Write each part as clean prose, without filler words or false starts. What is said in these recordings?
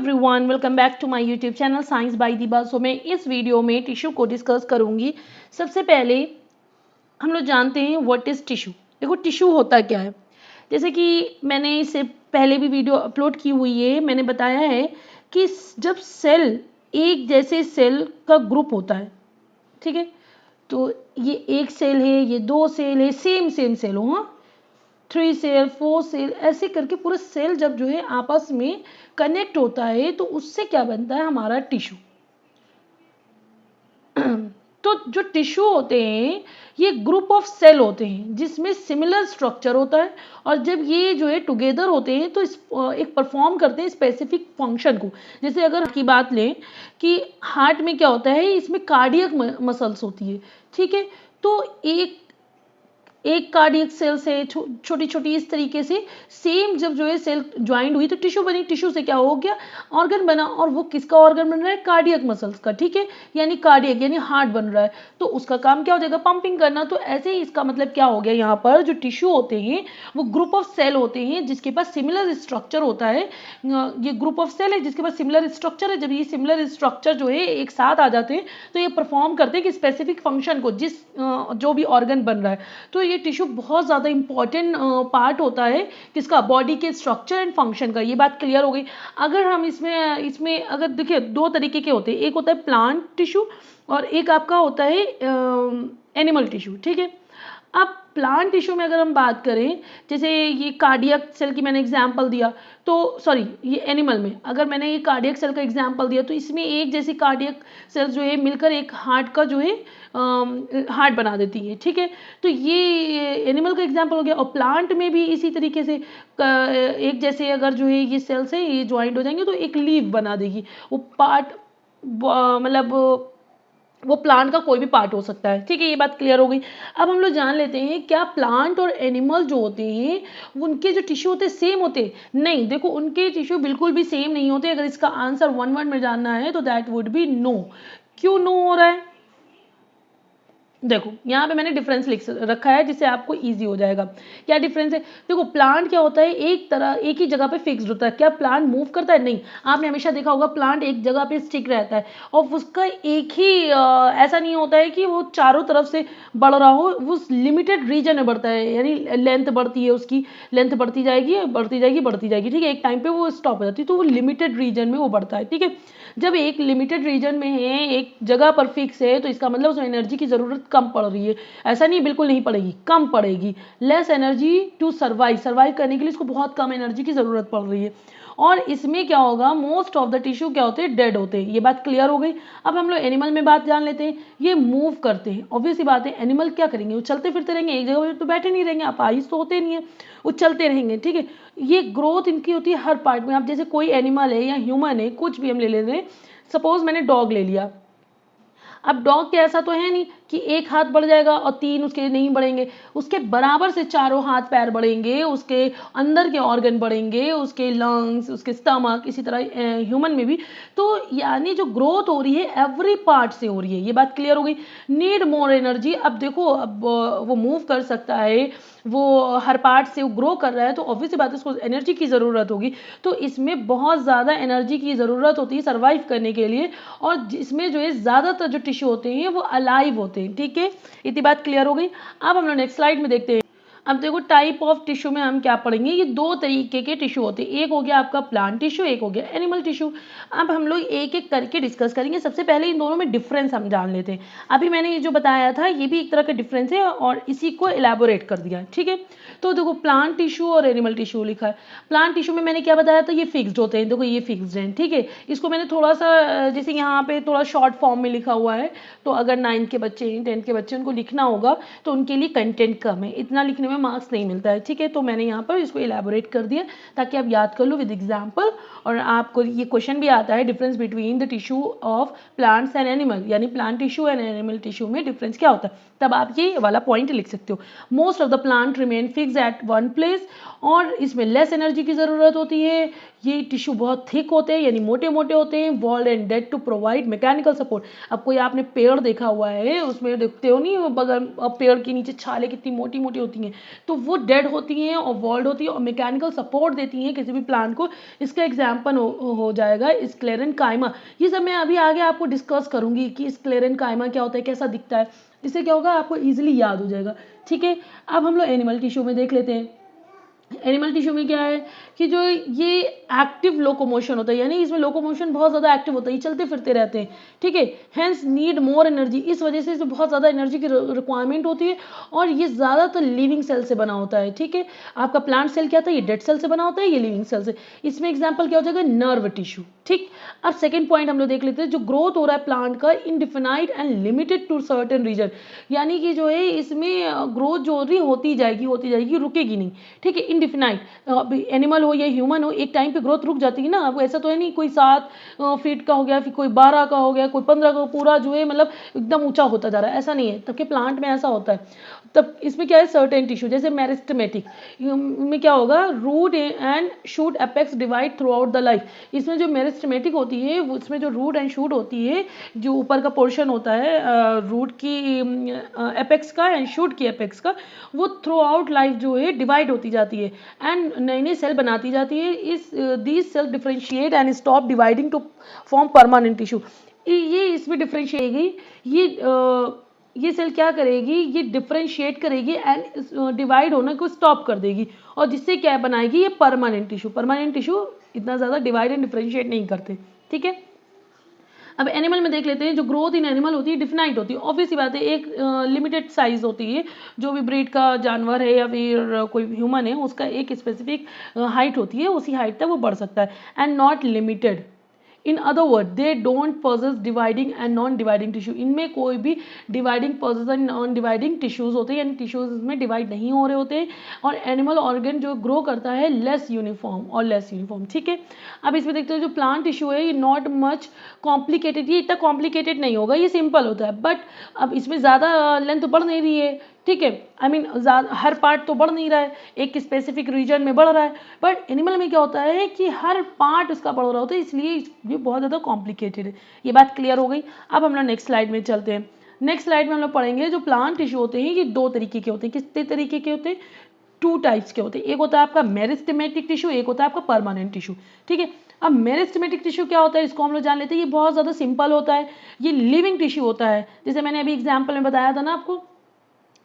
Everyone, welcome back to my YouTube channel science by Deeba. So मैं इस video में tissue को डिस्कस करूंगी। सबसे पहले हम लोग जानते हैं व्हाट इज़ टिश्यू। देखो टिश्यू होता क्या है। जैसे कि मैंने इससे पहले भी वीडियो अपलोड की हुई है, मैंने बताया है कि जब सेल एक जैसे सेल का ग्रुप होता है, ठीक है, तो ये एक सेल है, ये दो सेल है, सेम सेम सेल हो, हाँ, 3 सेल 4 सेल ऐसे करके पूरा सेल जब जो है आपस में कनेक्ट होता है तो उससे क्या बनता है हमारा टिश्यू। तो जो टिश्यू होते हैं ये ग्रुप ऑफ सेल होते हैं जिसमें सिमिलर स्ट्रक्चर होता है, और जब ये जो है टुगेदर होते हैं तो एक परफॉर्म करते हैं स्पेसिफिक फंक्शन को। जैसे अगर की बात लें कि हार्ट में क्या होता है, इसमें कार्डियक मसल्स होती है, ठीक है। तो एक कार्डियक सेल से छोटी छोटी इस तरीके से सेम जब जो है सेल ज्वाइंट हुई तो टिश्यू बनी। टिश्यू से क्या हो गया, ऑर्गन बना, और वो किसका ऑर्गन बन रहा है, कार्डियक मसल्स का, ठीक है, यानी कार्डियक यानी हार्ट बन रहा है। तो उसका काम क्या हो जाएगा, पंपिंग करना। तो ऐसे ही इसका मतलब क्या हो गया, यहाँ पर जो टिश्यू होते हैं वो ग्रुप ऑफ सेल होते हैं जिसके पास सिमिलर स्ट्रक्चर होता है। ये ग्रुप ऑफ सेल है जिसके पास सिमिलर स्ट्रक्चर है। जब ये सिमिलर स्ट्रक्चर जो है एक साथ आ जाते हैं तो ये परफॉर्म करते हैं कि स्पेसिफिक फंक्शन को, जिस जो भी ऑर्गन बन रहा है। तो ये टिश्यू बहुत ज़्यादा इंपॉर्टेंट पार्ट होता है किसका, बॉडी के स्ट्रक्चर एंड फंक्शन का। ये बात क्लियर हो गई। अगर हम इसमें अगर देखिए दो तरीके के होते हैं, एक होता है प्लांट टिश्यू और एक आपका होता है एनिमल टिश्यू, ठीक है। अब प्लांट टिश्यू में अगर हम बात करें, जैसे ये कार्डियक सेल की मैंने एग्जांपल दिया, तो सॉरी ये एनिमल में अगर मैंने ये कार्डियक सेल का एग्जांपल दिया तो इसमें एक जैसी कार्डियक सेल जो है मिलकर एक हार्ट का जो है हार्ट बना देती है, ठीक है। तो ये एनिमल का एग्जांपल हो गया। और प्लांट में भी इसी तरीके से एक जैसे अगर जो है ये सेल्स है ये ज्वाइंट हो जाएंगे तो एक लीफ बना देगी। वो पार्ट मतलब वो प्लांट का कोई भी पार्ट हो सकता है, ठीक है। ये बात क्लियर हो गई। अब हम लोग जान लेते हैं क्या प्लांट और एनिमल जो होते हैं उनके जो टिश्यू होते हैं सेम होते हैं? नहीं, देखो उनके टिश्यू बिल्कुल भी सेम नहीं होते। अगर इसका आंसर वन वर्ड में जानना है तो दैट वुड बी नो। क्यों नो हो रहा है, देखो यहाँ पे मैंने डिफरेंस लिख रखा है जिससे आपको इजी हो जाएगा। क्या डिफरेंस है, देखो प्लांट क्या होता है, एक ही जगह पे फिक्स्ड होता है। क्या प्लांट मूव करता है? नहीं। आपने हमेशा देखा होगा प्लांट एक जगह पे स्टिक रहता है और उसका एक ही ऐसा नहीं होता है कि वो चारों तरफ से बढ़ रहा हो, वो लिमिटेड रीजन में बढ़ता है, यानी लेंथ बढ़ती है, उसकी लेंथ बढ़ती जाएगी बढ़ती जाएगी बढ़ती जाएगी, ठीक है। एक टाइम पे वो स्टॉप हो जाती है, तो वो लिमिटेड रीजन में वो बढ़ता है, ठीक है। जब एक लिमिटेड रीजन में है, एक जगह पर फिक्स है, तो इसका मतलब उसमें एनर्जी की ज़रूरत कम पड़ रही है। ऐसा नहीं बिल्कुल नहीं पड़ेगी, कम पड़ेगी। लेस एनर्जी टू सर्वाइव करने के लिए इसको बहुत कम एनर्जी की ज़रूरत पड़ रही है। और इसमें क्या होगा, मोस्ट ऑफ द टिश्यू क्या होते हैं, डेड होते हैं। ये बात क्लियर हो गई। अब हम लोग एनिमल में बात जान लेते हैं। ये मूव करते हैं, ऑब्वियस सी बात है। एनिमल क्या करेंगे, वो चलते फिरते रहेंगे, एक जगह पर तो बैठे नहीं रहेंगे, आप आइस तो होते नहीं है, वो चलते रहेंगे, ठीक है। ये ग्रोथ इनकी होती है हर पार्ट में। आप जैसे कोई एनिमल है या ह्यूमन है, कुछ भी हम ले लेते हैं, सपोज मैंने डॉग ले लिया। अब डॉग के ऐसा तो है नहीं कि एक हाथ बढ़ जाएगा और तीन उसके नहीं बढ़ेंगे, उसके बराबर से चारों हाथ पैर बढ़ेंगे, उसके अंदर के ऑर्गन बढ़ेंगे, उसके लंग्स, उसके स्टमक, इसी तरह ह्यूमन में भी। तो यानी जो ग्रोथ हो रही है एवरी पार्ट से हो रही है। ये बात क्लियर हो गई। Need more energy. अब देखो, अब वो मूव कर सकता है, वो हर पार्ट से वो ग्रो कर रहा है, तो ऑब्वियस बात है उसको एनर्जी की ज़रूरत होगी। तो इसमें बहुत ज़्यादा एनर्जी की ज़रूरत होती है सर्वाइव करने के लिए। और इसमें जो है ज़्यादातर जो टिश्यू होते हैं वो अलाइव होते हैं, ठीक है। इतनी बात क्लियर हो गई। अब हम लोग नेक्स्ट स्लाइड में देखते हैं। अब देखो टाइप ऑफ टिश्यू में हम क्या पढ़ेंगे, ये दो तरीके के टिश्यू होते हैं। एक हो गया आपका प्लांट टिश्यू, एक हो गया एनिमल टिश्यू। अब हम लोग एक एक करके डिस्कस करेंगे। सबसे पहले इन दोनों में डिफरेंस हम जान लेते हैं। अभी मैंने ये जो बताया था ये भी एक तरह का डिफरेंस है और इसी को एलैबोरेट कर दिया, ठीक है। तो देखो प्लांट टिश्यू और एनिमल टिश्यू लिखा है। प्लांट टिश्यू में मैंने क्या बताया था, ये फिक्स्ड होते हैं। देखो ये फिक्स्ड हैं, ठीक है। इसको मैंने थोड़ा सा जैसे यहाँ पे थोड़ा शॉर्ट फॉर्म में लिखा हुआ है, तो अगर 9th के बच्चे हैं, 10th के बच्चे, उनको लिखना होगा तो उनके लिए कंटेंट कम है, इतना लिखने में मार्क्स नहीं मिलता है, ठीक है। तो मैंने यहाँ पर इसको एलैबोरेट कर दिया ताकि आप याद कर लो विद एग्जाम्पल। और आपको ये क्वेश्चन भी आता है, difference between the tissue of plants and animal, यानी plant tissue and animal tissue में डिफरेंस क्या होता है, तब आप ये वाला पॉइंट लिख सकते हो। Most of the plant remain fix eight one place, और इसमें लेस एनर्जी की ज़रूरत होती है। ये टिश्यू बहुत थिक होते हैं यानी मोटे मोटे होते हैं, walled and dead to provide mechanical support. अब कोई आपने पेड़ देखा हुआ है, उसमें देखते हो नहीं बगल पेड़ के नीचे छाले कितनी मोटी मोटी होती हैं, तो वो डेड होती हैं और वॉल्ड होती है और मैकेनिकल सपोर्ट देती हैं किसी भी प्लांट को। इसका एग्जाम्पल हो जाएगा स्क्लेरेनकाइमा। ये सब मैं अभी आगे आपको डिस्कस करूंगी कि स्क्लेरेनकाइमा क्या होता है, कैसा दिखता है, इससे क्या होगा आपको ईजिली याद हो जाएगा। ठीक है, अब हम लोग एनिमल टिश्यू में देख लेते हैं। एनिमल टिश्यू में क्या है कि जो ये एक्टिव लोकोमोशन होता है, यानी इसमें लोकोमोशन बहुत ज़्यादा एक्टिव होता है, ये चलते फिरते रहते हैं। ठीक है, हैंस नीड मोर एनर्जी, इस वजह से इसे बहुत ज़्यादा एनर्जी की रिक्वायरमेंट होती है और ये ज़्यादातर लिविंग सेल से बना होता है। ठीक है, आपका प्लांट सेल क्या था, ये डेड सेल से बना होता है, ये लिविंग सेल से। इसमें एग्जाम्पल क्या हो जाएगा, नर्व टिश्यू। ठीक, अब सेकेंड पॉइंट हम लोग देख लेते हैं, जो ग्रोथ हो रहा है प्लांट का indefinite and limited to certain region, यानी कि जो है इसमें ग्रोथ जो हो रही होती जाएगी, रुकेगी नहीं। ठीक है, इनडिफिनाइट, एनिमल हो या ह्यूमन हो, एक टाइम पे ग्रोथ रुक जाती है ना। अब ऐसा तो है नहीं कोई 7 फीट का हो गया, फिर कोई 12 का हो गया, कोई 15 का, पूरा जो है मतलब एकदम ऊंचा होता जा रहा है, ऐसा नहीं है। तब के प्लांट में ऐसा होता है। तब इसमें क्या है, सर्टेन टिश्यू जैसे मेरिस्टेमेटिक में क्या होगा, root and shoot apex divide throughout the life. इसमें जो मेरिस्टेमेटिक होती है उसमें जो रूट एंड शूट होती है, जो ऊपर का पोर्शन होता है रूट की एपेक्स का एंड शूट की एपेक्स का, वो थ्रू आउट लाइफ जो है डिवाइड होती जाती है एंड नई नई सेल बनाती जाती है। इस these cell differentiate and stop dividing to form permanent tissue. ये इसमें डिफरेंशिएट, ये सेल क्या करेगी, ये डिफरेंशिएट करेगी एंड डिवाइड होने को स्टॉप कर देगी और जिससे क्या बनाएगी, ये परमानेंट टिश्यू। परमानेंट टिश्यू इतना ज़्यादा डिवाइड एंड डिफरेंशिएट नहीं करते। ठीक है, अब एनिमल में देख लेते हैं। जो ग्रोथ इन एनिमल होती है डिफिनाइट होती है, ऑब्वियस सी बात है, एक लिमिटेड साइज होती है। जो भी ब्रीड का जानवर है या फिर कोई ह्यूमन है, उसका एक स्पेसिफिक हाइट होती है, उसी हाइट तक वो बढ़ सकता है and not limited. In other word they don't possess dividing and non dividing tissue. इनमें कोई भी dividing possess and non dividing tissues होते हैं, यानी टिश्यूज में डिवाइड नहीं हो रहे होते हैं। और एनिमल ऑर्गन जो ग्रो करता है लेस यूनिफॉर्म। ठीक है, अब इसमें देखते हैं जो प्लांट टिश्यू है, ये नॉट मच कॉम्प्लिकेटेड, ये इतना कॉम्प्लिकेटेड नहीं होगा, ये सिंपल होता है। बट अब इसमें ज़्यादा लेंथ बढ़ नहीं रही है। ठीक है, आई मीन हर पार्ट तो बढ़ नहीं रहा है, एक स्पेसिफिक रीजन में बढ़ रहा है। बट एनिमल में क्या होता है कि हर पार्ट उसका बढ़ रहा होता है, इसलिए ये बहुत ज़्यादा कॉम्प्लिकेटेड है। ये बात क्लियर हो गई। अब हम लोग नेक्स्ट स्लाइड में चलते हैं। नेक्स्ट स्लाइड में हम लोग पढ़ेंगे जो प्लांट टिश्यू होते हैं, ये 2 तरीके के होते हैं। कितने तरीके के होते हैं, 2 टाइप्स के होते हैं। एक होता है आपका मेरिस्टेमेटिक टिश्यू, एक होता है आपका परमानेंट टिश्यू। ठीक है, अब मेरिस्टेमेटिक टिश्यू क्या होता है, इसको हम लोग जान लेते हैं। ये बहुत ज़्यादा सिंपल होता है, ये लिविंग टिश्यू होता है। जैसे मैंने अभी एग्जाम्पल में बताया था ना आपको,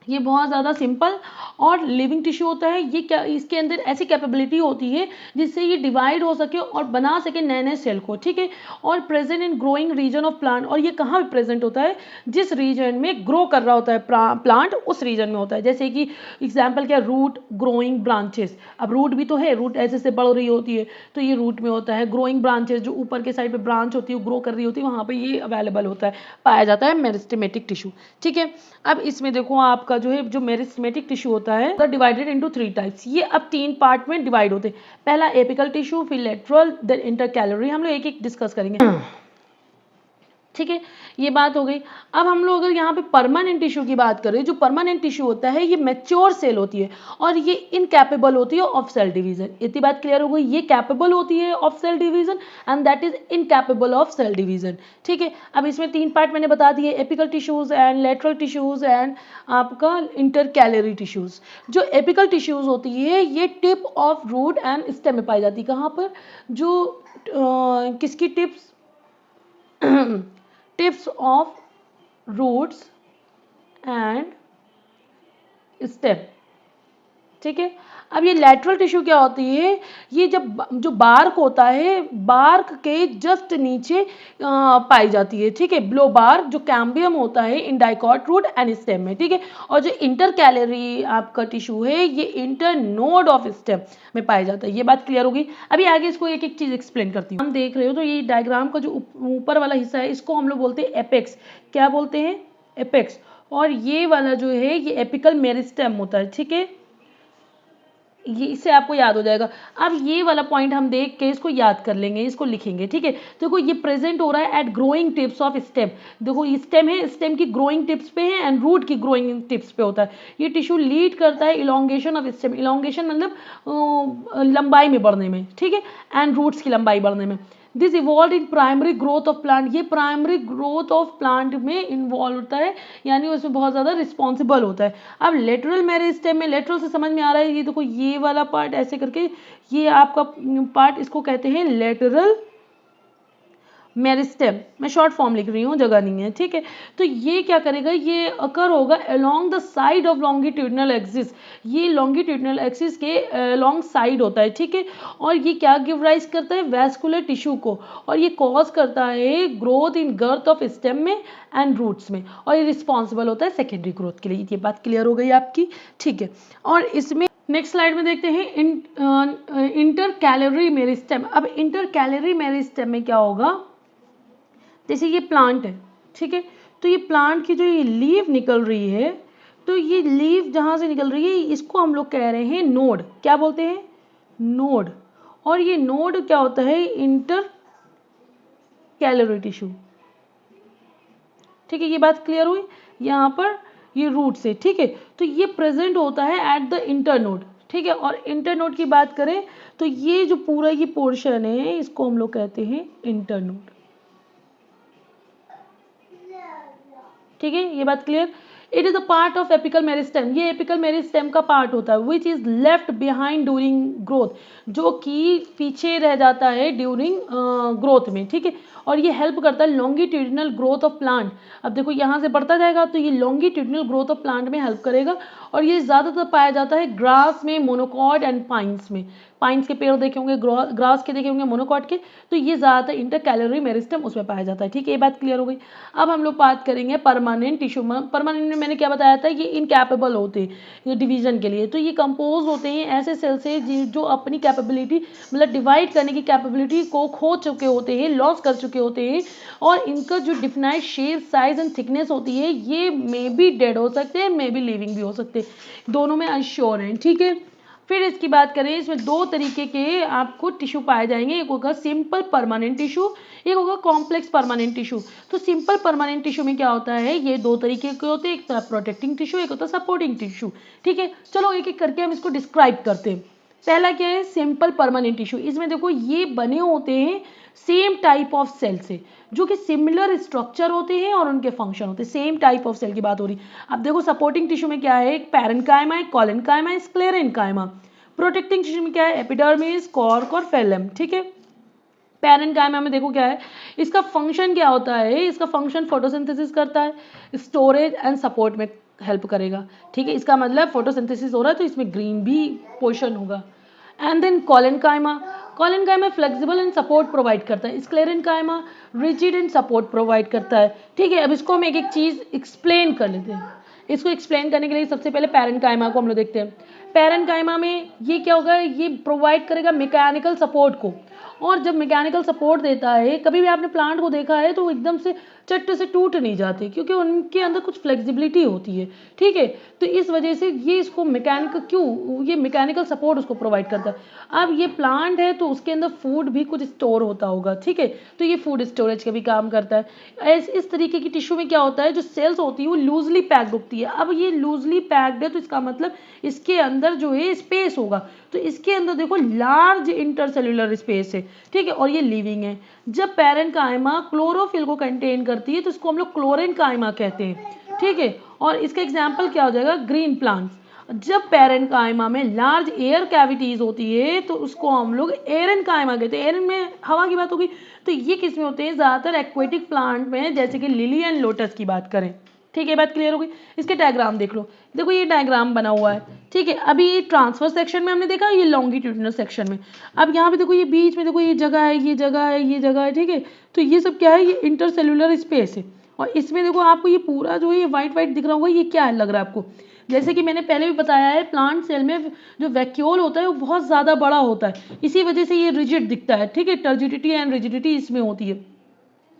ये बहुत ज़्यादा सिंपल और लिविंग टिश्यू होता है। ये क्या, इसके अंदर ऐसी कैपेबिलिटी होती है जिससे ये डिवाइड हो सके और बना सके नए नए सेल को। ठीक है, और present in growing region of plant, और ये कहाँ पे प्रेजेंट होता है, जिस रीजन में ग्रो कर रहा होता है प्लांट, उस रीजन में होता है। जैसे कि एग्जाम्पल क्या, रूट, ग्रोइंग, ब्रांचेस। अब रूट भी तो है, रूट ऐसे से बढ़ रही होती है तो ये रूट में होता है। ग्रोइंग ब्रांचेस, जो ऊपर के साइड पे ब्रांच होती है, ग्रो कर रही होती है, वहाँ पे ये अवेलेबल होता है, पाया जाता है मेरिस्टेमेटिक टिश्यू। ठीक है, अब इसमें देखो आपका जो है, जो मेरिस्टेमेटिक टिश्यू होता है डिवाइडेड इनटू 3 टाइप्स। ये अब 3 पार्ट में डिवाइड होते हैं। पहला एपिकल टिश्यू, फिर लेटरल, देन इंटरकैलरी। हम लोग एक एक डिस्कस करेंगे। ठीक है, ये बात हो गई। अब हम लोग अगर यहाँ पे परमानेंट टिश्यू की बात करें, जो परमानेंट टिश्यू होता है ये मैच्योर सेल होती है और ये इनकैपेबल होती है ऑफ सेल डिवीजन। इतनी बात क्लियर हो गई, ये कैपेबल होती है of cell division and that is incapable of cell division. ठीक है, अब इसमें 3 पार्ट मैंने बता दिए, apical tissues and lateral tissues and आपका इंटरकैलरी टिश्यूज। जो एपिकल टिश्यूज होती है ये tip of root and stem में पाई जाती है। कहाँ पर, जो किसकी tips, tips of roots and stem. ठीक है, अब ये लैटरल टिश्यू क्या होती है, ये जब जो बार्क होता है, बार्क के जस्ट नीचे पाई जाती है। ठीक है, बिलो बार्क जो कैम्बियम होता है in dicot root and stem में। ठीक है, और जो इंटरकैलरी आपका टिश्यू है ये इंटर नोड ऑफ स्टेम में पाया जाता है। ये बात क्लियर होगी। अभी आगे इसको एक एक चीज एक्सप्लेन करती हूँ। हम देख रहे हो तो ये डायग्राम का जो ऊपर वाला हिस्सा है, इसको हम लोग बोलते हैं एपेक्स। क्या बोलते हैं, एपेक्स। और ये वाला जो है ये एपिकल मेरिस्टेम होता है। ठीक है, ये इससे आपको याद हो जाएगा। अब ये वाला पॉइंट हम देख के इसको याद कर लेंगे, इसको लिखेंगे, ठीक है। देखो ये प्रेजेंट हो रहा है at growing tips of stem. देखो ये स्टेम है, स्टेम की ग्रोइंग टिप्स पे है एंड रूट की ग्रोइंग टिप्स पे होता है। ये टिश्यू लीड करता है इलोंगेशन ऑफ स्टेम, इलोंगेशन मतलब लंबाई में बढ़ने में, ठीक है, एंड रूट्स की लंबाई बढ़ने में। This evolve in primary growth of plant, ये प्राइमरी ग्रोथ ऑफ प्लांट में इन्वॉल्व होता है, यानी उसमें बहुत ज़्यादा रिस्पॉन्सिबल होता है। अब लेटरल मेरिस्टेम में, लेटरल से समझ में आ रहा है, ये देखो ये वाला पार्ट ऐसे करके, ये आपका पार्ट, इसको कहते हैं लेटरल मेरिस्टेम। मैं शॉर्ट फॉर्म लिख रही हूँ, जगह नहीं है, ठीक है। तो ये क्या करेगा, ये अकर होगा along the side of longitudinal axis, ये लॉन्गिट्यूडनल एक्सिस के अलोंग साइड होता है, ठीक है। और ये क्या गिव राइज करता है, वैस्कुलर टिश्यू को, और ये कॉज करता है growth in girth of stem में एंड रूट्स में, और ये रिस्पॉन्सिबल होता है सेकेंडरी ग्रोथ के लिए। ये बात क्लियर हो गई आपकी, ठीक है। और इसमें नेक्स्ट स्लाइड में देखते हैं इंटर कैलरी मेरिस्टेम। अब इंटर कैलरी मेरिस्टेम में क्या होगा, जैसे ये प्लांट है, ठीक है, तो ये प्लांट की जो ये लीव निकल रही है, तो ये लीव जहाँ से निकल रही है इसको हम लोग कह रहे हैं नोड। क्या बोलते हैं, नोड। और ये नोड क्या होता है, इंटर कैलरी टिश्यू, ठीक है। ये बात क्लियर हुई, यहाँ पर ये रूट से, ठीक है। तो ये प्रेजेंट होता है एट द इंटरनोड, ठीक है। और इंटरनोड की बात करें तो ये जो पूरा ये पोर्शन है इसको हम लोग कहते हैं इंटरनोड, ठीक है। ये बात clear. It is a part of apical meristem, ये एपिकल मेरिस्टेम का पार्ट होता है, which is left behind during growth, जो कि पीछे रह जाता है ड्यूरिंग ग्रोथ में, ठीक है। और ये हेल्प करता है लॉन्गिट्यूडिनल ग्रोथ ऑफ प्लांट। अब देखो यहाँ से बढ़ता जाएगा तो ये लॉन्गिट्यूडिनल ग्रोथ ऑफ प्लांट में हेल्प करेगा। और ये ज़्यादातर पाया जाता है ग्रास में, मोनोकॉट एंड पाइन्स में। पाइन्स के पेड़ देखे होंगे, ग्रास के देखे होंगे, मोनोकॉट के, तो ये ज़्यादातर इंटर कैलरी मेरिस्टेम उसमें पाया जाता है, ठीक है। ये बात क्लियर हो गई। अब हम लोग बात करेंगे परमानेंट टिश्यू में। परमानेंट में मैंने क्या बताया था, ये इनकैपेबल होते हैं डिवीजन के लिए। तो ये कंपोज होते हैं ऐसे सेल से जो अपनी कैपेबिलिटी, मतलब डिवाइड करने की कैपेबिलिटी को खो चुके होते हैं, लॉस कर चुके होते हैं। और इनका जो defined shape, size and thickness होती है, ये मे बी डेड हो सकते हैं, मे बी लिविंग भी हो सकते हैं, दोनों में अनश्योर हैं, ठीक है। फिर इसकी बात करें, इसमें दो तरीके के आपको टिश्यू पाए जाएंगे, एक होगा सिंपल परमानेंट टिश्यू, एक होगा कॉम्प्लेक्स परमानेंट टिश्यू। तो सिंपल परमानेंट टिश्यू में क्या होता है, ये दो तरीके के होते हैं, एक होता है प्रोटेक्टिंग टिश्यू, एक होता है सपोर्टिंग टिश्यू, ठीक है। चलो एक एक करके हम इसको डिस्क्राइब करते हैं। पहला क्या है, सिंपल परमानेंट टिश्यू। इसमें देखो ये बने होते हैं सेम टाइप ऑफ सेल से, जो कि सिमिलर स्ट्रक्चर होते हैं और उनके फंक्शन होते हैं, सेम टाइप ऑफ सेल की बात हो रही। अब देखो सपोर्टिंग टिश्यू में क्या है, एक पैरेन्काइमा है, कोलेनकाइमा है, स्क्लेरेन्काइमा। प्रोटेक्टिंग टिश्यू में क्या है, एपिडर्मिस, कॉर्क और फेलम, ठीक है। पैरेन्काइमा में देखो क्या है, इसका फंक्शन क्या होता है, इसका फंक्शन फोटोसिंथेसिस करता है, स्टोरेज एंड सपोर्ट में हेल्प करेगा, ठीक है। इसका मतलब फोटोसिंथेसिस हो रहा है तो इसमें ग्रीन भी पोर्शन होगा। And then collenchyma, collenchyma flexible and support provide करता है, sclerenchyma rigid and support provide करता है, ठीक है। अब इसको हम एक एक चीज़ एक्सप्लेन कर लेते हैं। इसको एक्सप्लेन करने के लिए सबसे पहले पैरेन्काइमा को हम लोग देखते हैं। पैरेन्काइमा में ये क्या होगा, ये प्रोवाइड करेगा मैकेनिकल सपोर्ट को। और जब मैकेनिकल सपोर्ट देता है, कभी भी आपने प्लांट को देखा है तो एकदम से चट से टूट नहीं जाते, क्योंकि उनके अंदर कुछ फ्लेक्सिबिलिटी होती है, ठीक है। तो इस वजह से ये इसको मैकेनिकल, क्यों, ये मैकेनिकल सपोर्ट उसको प्रोवाइड करता है। अब ये प्लांट है तो उसके अंदर फूड भी कुछ स्टोर होता होगा, ठीक है, तो ये फूड स्टोरेज का भी काम करता है। इस तरीके की टिश्यू में क्या होता है, जो सेल्स होती है वो लूजली पैक्ड होती है। अब ये लूजली पैक्ड है तो इसका मतलब इसके अंदर जो है स्पेस होगा, तो इसके अंदर देखो लार्ज इंटरसेल्युलर स्पेस है, ठीक है। और ये लिविंग है। जब पैरेन्काइमा क्लोरोफिल को कंटेन करती है तो इसको हम लोग क्लोरेन्काइमा कहते हैं, ठीक है। और इसका एग्जाम्पल क्या हो जाएगा, ग्रीन प्लांट्स। जब पैरेन्काइमा में लार्ज एयर कैविटीज होती है तो उसको हम लोग एरेन्काइमा कहते हैं। एरन में हवा की बात होगी, तो ये किस में होते हैं, ज़्यादातर एक्वेटिक प्लांट में, जैसे कि लिली एंड लोटस की बात करें, ठीक है। बात क्लियर हो गई। इसके डायग्राम देख लो, देखो ये डायग्राम बना हुआ है, ठीक है। अभी ये ट्रांसफर सेक्शन में हमने देखा, ये लॉन्गिट्यूडिनल सेक्शन में। अब यहाँ पे देखो ये बीच में देखो ये जगह है, ये जगह है, ये जगह है, ठीक है। तो ये सब क्या है, ये इंटरसेल्युलर स्पेस है। और इसमें देखो आपको ये पूरा जो ये वाइट वाइट दिख रहा होगा, ये क्या है, लग रहा है आपको, जैसे कि मैंने पहले भी बताया है, प्लांट सेल में जो वैक्यूल होता है वो बहुत ज़्यादा बड़ा होता है, इसी वजह से ये रिजिड दिखता है, ठीक है। टर्जिडिटी एंड रिजिडिटी इसमें होती है।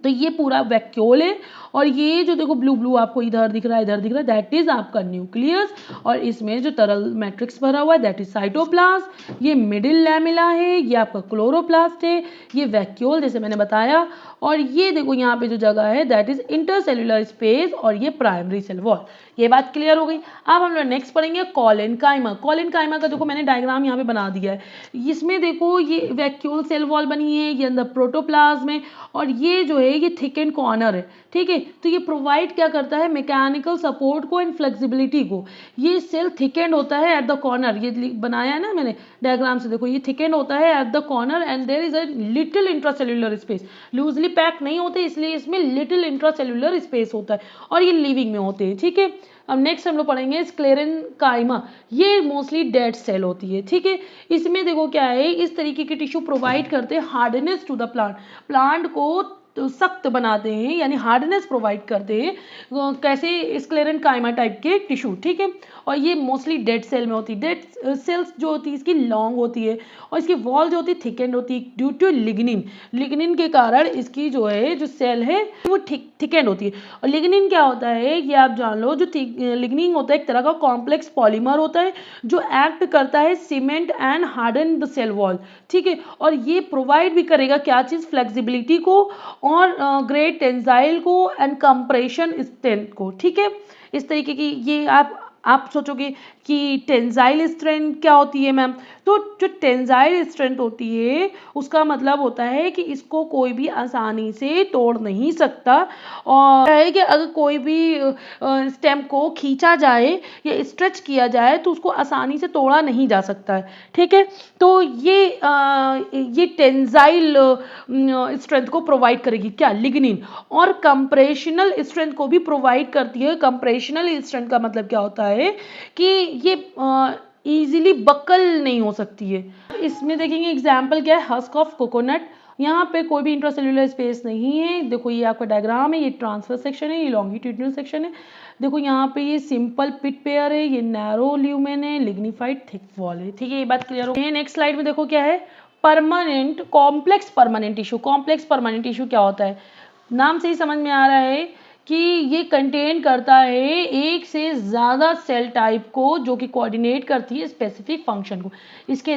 तो ये पूरा वैक्यूल है और ये जो देखो ब्लू ब्लू आपको इधर दिख रहा है इधर दिख रहा है दैट इज आपका न्यूक्लियस और इसमें जो तरल मैट्रिक्स भरा हुआ है दैट इज साइटोप्लाज्म। ये मिडिल लैमेला है, ये आपका क्लोरोप्लास्ट है, ये वैक्यूल जैसे मैंने बताया और ये देखो यहाँ पे जो जगह है दैट इज इंटरसेल्युलर स्पेस और ये प्राइमरी सेल वॉल। ये बात क्लियर हो गई। अब हम लोग नेक्स्ट पढ़ेंगे कॉलेनकाइमा। कॉलेनकाइमा का देखो मैंने डायग्राम यहाँ पे बना दिया है। इसमें देखो ये वैक्यूल सेल वॉल बनी है, ये अंदर प्रोटोप्लाज्म है और ये जो है ये थिक एंड कॉर्नर है, ठीक है। तो ये प्रोवाइड क्या करता है मैकेनिकल सपोर्ट को एंड फ्लेक्सिबिलिटी को। ये सेल थिक एंड होता है एट द कॉर्नर, ये बनाया है ना मैंने डायग्राम से, देखो ये थिक एंड होता है at the corner and there is a little intracellular space. Loosely pack नहीं होते इसलिए इसमें लिटिल इंट्रासेल्युलर स्पेस होता है और ये लिविंग में होते हैं, ठीक है। अब नेक्स्ट हम लोग पढ़ेंगे स्क्लेरेनकाइमा। ये मोस्टली डेड सेल होती है, ठीक है। इसमें देखो क्या है इस तरीके के टिश्यू प्रोवाइड करते हैं hardness to the plant, plant को तो सख्त बनाते हैं यानी हार्डनेस प्रोवाइड करते हैं। कैसे स्क्लेरेनकाइमा टाइप के टिश्यू, ठीक है। और ये मोस्टली डेड सेल में होती है। डेड सेल्स जो होती है इसकी लॉन्ग होती है और इसकी वॉल जो होती है थिक एंड होती है ड्यू टू लिग्निन। लिग्निन के कारण इसकी जो है जो सेल है वो थिक एंड होती है। और लिग्निन क्या होता है ये आप जान लो, जो लिग्निन होता है एक तरह का कॉम्प्लेक्स पॉलीमर होता है जो एक्ट करता है cement and harden the cell wall, ठीक है। और ये प्रोवाइड भी करेगा क्या चीज़ फ्लेक्सिबिलिटी को और ग्रेट टेंसाइल को एंड कंप्रेशन स्ट्रेंथ को, ठीक है। इस तरीके की ये आप सोचोगे कि टेंसाइल स्ट्रेंथ क्या होती है मैम, तो जो टेंसाइल स्ट्रेंथ होती है उसका मतलब होता है कि इसको कोई भी आसानी से तोड़ नहीं सकता और है कि अगर कोई भी स्टेम को खींचा जाए या स्ट्रेच किया जाए तो उसको आसानी से तोड़ा नहीं जा सकता है, ठीक है। तो ये टेंसाइल स्ट्रेंथ को प्रोवाइड करेगी क्या लिग्निन और कंप्रेशनल स्ट्रेंथ को भी प्रोवाइड करती है। कंप्रेशनल स्ट्रेंथ का मतलब क्या होता है कि ये इजीली बकल नहीं हो सकती है। इसमें देखेंगे एग्जाम्पल क्या है हस्क ऑफ कोकोनट। यहाँ पे कोई भी इंट्रासेल्युलर स्पेस नहीं है, देखो ये आपका डायग्राम है, ये ट्रांसफर सेक्शन है, ये लॉन्गिट्यूडिनल सेक्शन है। देखो यहाँ पे ये सिंपल पिट पेयर है, ये नैरो ल्यूमेन है, लिग्निफाइड थिक वॉल है, ठीक है। ये बात क्लियर हो गई। नेक्स्ट स्लाइड में देखो क्या है permanent complex permanent tissue. Complex permanent tissue क्या होता है, नाम से ही समझ में आ रहा है कि ये कंटेन करता है एक से ज़्यादा सेल टाइप को जो कि कोऑर्डिनेट करती है स्पेसिफिक फंक्शन को। इसके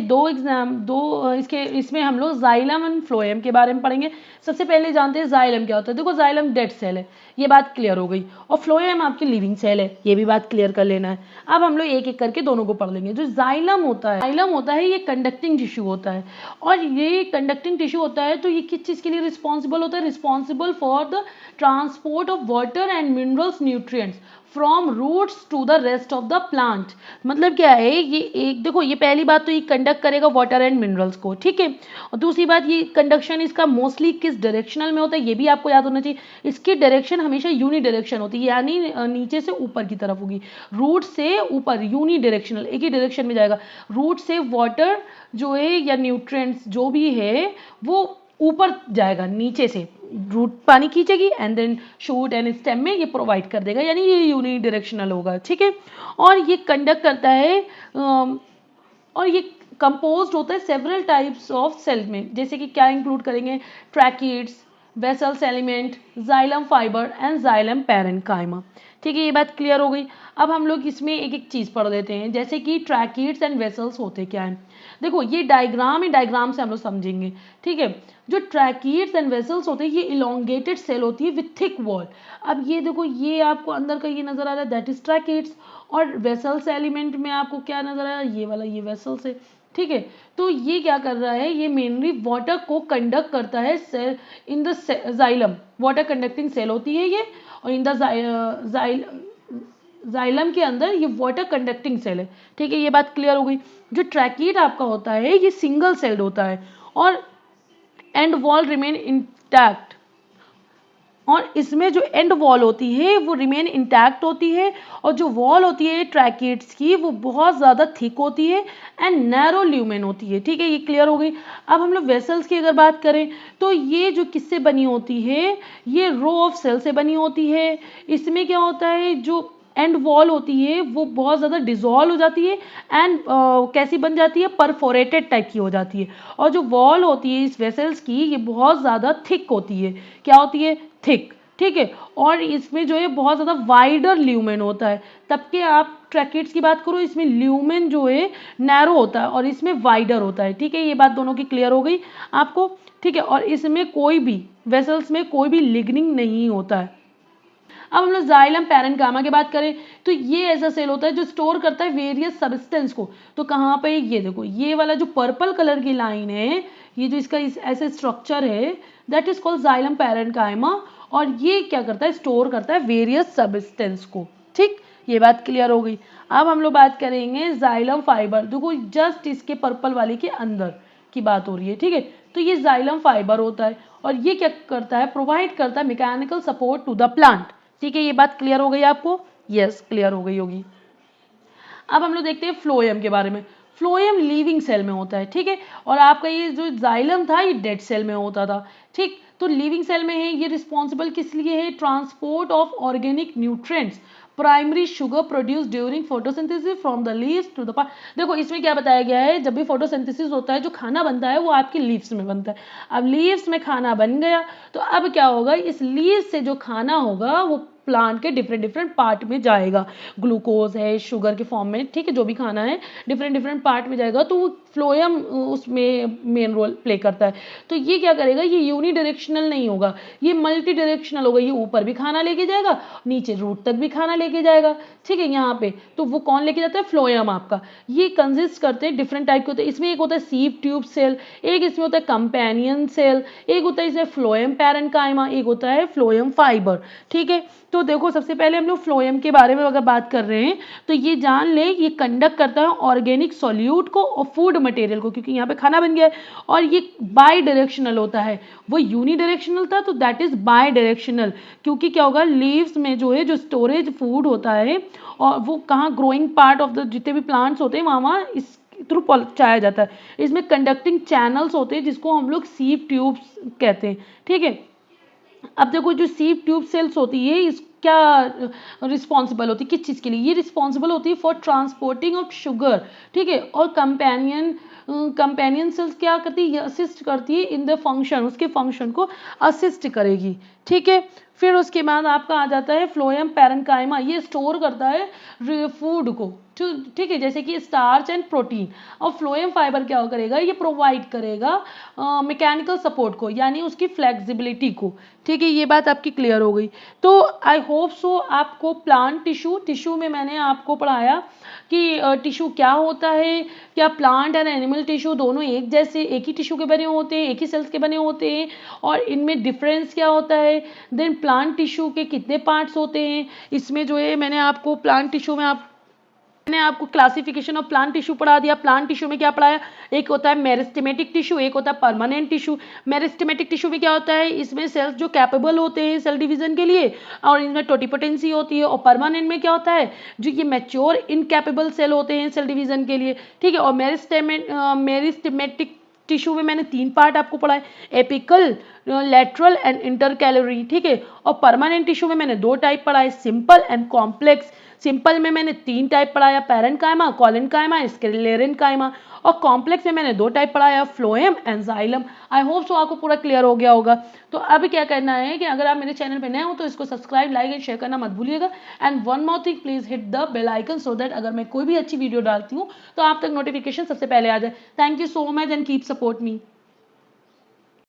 इसमें हम लोग जाइलम एंड फ्लोएम के बारे में पढ़ेंगे। सबसे पहले जानते हैं जाइलम क्या होता है। देखो जाइलम डेड सेल है, ये बात क्लियर हो गई, और फ्लोएम आपकी लिविंग सेल है, ये भी बात क्लियर कर लेना है। अब हम लोग एक एक करके दोनों को पढ़ लेंगे। जो जाइलम होता है ये कंडक्टिंग टिश्यू होता है और ये कंडक्टिंग टिश्यू होता है तो ये किस चीज़ के लिए रिस्पॉन्सिबल होता है, responsible for the transport of water and minerals nutrients from roots to the rest of the plant. मतलब क्या है ये एक देखो ये पहली बात तो ये कंडक्ट करेगा वाटर एंड मिनरल्स को, ठीक है। और दूसरी बात ये कंडक्शन इसका मोस्टली किस डायरेक्शनल में होता है ये भी आपको याद होना चाहिए। इसकी डायरेक्शन हमेशा यूनी डायरेक्शन होती है यानी नीचे से ऊपर की तरफ होगी, रूट से ऊपर यूनी डायरेक्शनल एक ही डायरेक्शन में जाएगा। रूट से वाटर जो है या न्यूट्रिएंट्स जो भी है वो ऊपर जाएगा, नीचे से रूट पानी खींचेगी and then shoot and stem में ये प्रोवाइड कर देगा यानी ये यूनी डायरेक्शनल होगा, ठीक है। और ये कंडक्ट करता है और ये कंपोज्ड होता है सेवरल टाइप्स ऑफ सेल में, जैसे कि क्या इंक्लूड करेंगे tracheids, vessels element, xylem fibre and xylem parenchyma, ठीक है। ये बात क्लियर हो गई। अब हम लोग इसमें एक एक चीज़ पढ़ देते हैं, जैसे कि ट्रैकिड्स एंड वेसल्स होते क्या हैं। देखो ये डायग्राम है, डायग्राम से हम लोग समझेंगे, ठीक है। जो ट्रैकिड्स एंड वेसल्स होते हैं ये इलोंगेटेड सेल होती है विथ थिक वॉल। अब ये देखो ये आपको अंदर का ये नजर आ रहा है दैट इज ट्रैकिड्स और वेसल्स एलिमेंट में आपको क्या नजर आ रहा है ये वाला ये वेसल्स है, ठीक है। तो ये क्या कर रहा है ये मेनली वाटर को कंडक्ट करता है cell in the xylem, water conducting cell होती है ये, और इन द जाइलम के अंदर ये वाटर कंडक्टिंग सेल है, ठीक है। ये बात क्लियर हो गई। जो ट्रैकिड आपका होता है ये सिंगल सेल्ड होता है और एंड वॉल रिमेन इंटैक्ट, और इसमें जो एंड वॉल होती है वो रिमेन इंटैक्ट होती है और जो वॉल होती है ट्रैकिड्स की वो बहुत ज़्यादा थिक होती है एंड नैरो ल्यूमेन होती है, ठीक है। ये क्लियर हो गई। अब हम लोग वेसल्स की अगर बात करें तो ये जो किससे बनी होती है ये रो ऑफ सेल से बनी होती है। इसमें क्या होता है जो एंड वॉल होती है वो बहुत ज़्यादा डिजॉल्व हो जाती है एंड कैसी बन जाती है, परफोरेटेड टाइप की हो जाती है। और जो वॉल होती है इस वेसल्स की ये बहुत ज़्यादा थिक होती है। क्या होती है? थिक। ठीक है। और इसमें जो है बहुत ज़्यादा वाइडर ल्यूमेन होता है। तब के आप ट्रैकेट्स की बात करो, इसमें ल्यूमेन जो है नैरो होता है और इसमें वाइडर होता है। ठीक है, ये बात दोनों की क्लियर हो गई आपको। ठीक है, और इसमें कोई भी वेसल्स में कोई भी लिग्निंग नहीं होता है। अब हम लोग जाइलम पैरेन्काइमा की बात करें तो ये ऐसा सेल होता है जो स्टोर करता है वेरियस सब्सटेंस को। तो कहाँ पे? ये देखो, ये वाला जो पर्पल कलर की लाइन है, ये जो इसका ऐसे स्ट्रक्चर है, that is called xylem parenchyma. और ये क्या करता है? स्टोर करता है वेरियस सब्सटेंस को। ठीक, ये बात क्लियर हो गई। अब हम लोग बात करेंगे जाइलम फाइबर। देखो जस्ट इसके पर्पल वाले के अंदर की बात हो रही है। ठीक है, तो ये जाइलम फाइबर होता है और ये क्या करता है? प्रोवाइड करता है mechanical support to the plant. ठीक है, ये बात क्लियर हो गई आपको? यस, क्लियर हो गई होगी। अब हम लोग देखते हैं फ्लोएम के बारे में। फ्लोएम लिविंग सेल में होता है। ठीक है, और आपका ये जो जाइलम था ये डेड सेल में होता था। ठीक, तो लिविंग सेल में है, ये रिस्पॉन्सिबल किस लिए है? Transport of organic nutrients, primary sugar produce during photosynthesis from the leaves to the part. देखो इसमें क्या बताया गया है, जब भी फोटोसिंथेसिस होता है जो खाना बनता है वो आपके लीव्स में बनता है। अब लीव्स में खाना बन गया तो अब क्या होगा? इस लीव्स से जो खाना होगा वो प्लांट के डिफरेंट डिफरेंट पार्ट में जाएगा। ग्लूकोज है शुगर के फॉर्म में। ठीक है, जो भी खाना है डिफरेंट डिफरेंट पार्ट में जाएगा, तो वो फ्लोएम उसमें मेन रोल प्ले करता है। तो ये क्या करेगा? ये यूनी डायरेक्शनल नहीं होगा, ये मल्टी डायरेक्शनल होगा। ये ऊपर भी खाना लेके जाएगा, नीचे रूट तक भी खाना लेके जाएगा। ठीक है, यहाँ पे तो वो कौन लेके जाता है? फ्लोएम आपका। ये कंसिस्ट करते हैं डिफरेंट टाइप के होते हैं। इसमें एक होता है सीव ट्यूब सेल, एक इसमें होता है कंपेनियन सेल, एक होता है इसमें फ्लोएम पैरेन्काइमा, एक होता है फ्लोएम फाइबर। ठीक है, तो देखो सबसे पहले हम लोग फ्लोएम के बारे में अगर बात कर रहे हैं तो ये जान ले, ये कंडक्ट करता है ऑर्गेनिक सॉल्यूट को और फूड मटेरियल को, क्योंकि यहाँ पे खाना बन गया है। और ये बाई डायरेक्शनल होता है, वो यूनी डायरेक्शनल था तो दैट इज बाई डायरेक्शनल। क्योंकि क्या होगा? लीव्स में जो है जो स्टोरेज फूड होता है और वो कहाँ ग्रोइंग पार्ट ऑफ द जितने भी प्लांट्स होते हैं वहाँ इस थ्रू पहुंचाया जाता है। इसमें कंडक्टिंग चैनल्स होते हैं जिसको हम लोग सीव ट्यूब्स कहते हैं। ठीक है, अब देखो जो सीव ट्यूब सेल्स होती है इस क्या रिस्पॉन्सिबल होती है किस चीज़ के लिए? ये रिस्पॉन्सिबल होती है फॉर ट्रांसपोर्टिंग ऑफ शुगर। ठीक है, और कंपेनियन सेल्स क्या करती है? असिस्ट करती है इन द फंक्शन, उसके फंक्शन को असिस्ट करेगी। ठीक है, फिर उसके बाद आपका आ जाता है फ्लोएम पैरेन्काइमा। ये स्टोर करता है फूड को। ठीक है, जैसे कि स्टार्च एंड प्रोटीन। और फ्लोएम फाइबर क्या करेगा? ये प्रोवाइड करेगा मैकेनिकल सपोर्ट को, यानी उसकी फ्लेक्सिबिलिटी को। ठीक है, ये बात आपकी क्लियर हो गई। तो आई होप सो आपको प्लांट टिश्यू में मैंने आपको पढ़ाया कि टिश्यू क्या होता है, क्या प्लांट एंड एनिमल टिश्यू दोनों एक जैसे एक ही टिश्यू के बने होते हैं, एक ही सेल्स के बने होते हैं, और इनमें डिफरेंस क्या होता है। देन प्लांट टिश्यू के कितने पार्ट्स होते हैं। इसमें जो है मैंने आपको प्लांट टिश्यू में मैंने आपको क्लासिफिकेशन ऑफ प्लांट टिश्यू पढ़ा दिया। प्लांट टिश्यू में क्या पढ़ाया? एक होता है मेरिस्टेमेटिक टिश्यू, एक होता है परमानेंट टिश्यू। मेरिस्टेमेटिक टिश्यू में क्या होता है? इसमें सेल्स जो कैपेबल होते हैं सेल डिवीजन के लिए और इनमें टोटिपोटेंसी होती है। और परमानेंट में क्या होता है? जो ये मैच्योर इनकैपेबल सेल होते हैं सेल डिवीजन के लिए। ठीक है, और मेरिस्टेमेटिक टिश्यू में मैंने 3 पार्ट आपको पढ़ाए, एपिकल, लेटरल एंड इंटरकैलरी। ठीक है, और परमानेंट टिश्यू में मैंने 2 टाइप पढ़ाए, सिंपल एंड कॉम्प्लेक्स। सिंपल में मैंने 3 टाइप पढ़ाया, पैरेन्काइमा, कोलेनकाइमा, स्क्लेरेनकाइमा। और कॉम्प्लेक्स में मैंने 2 टाइप पढ़ाया, phloem and xylem. I hope so आपको पूरा क्लियर हो गया होगा। तो अब क्या करना है कि अगर आप मेरे चैनल पे नए हो तो इसको सब्सक्राइब, लाइक एंड शेयर करना मत भूलिएगा। And one more thing, please hit the bell icon so that अगर मैं कोई भी अच्छी वीडियो डालती हूँ तो आप तक नोटिफिकेशन सबसे पहले आ जाए। Thank you so much and keep support me.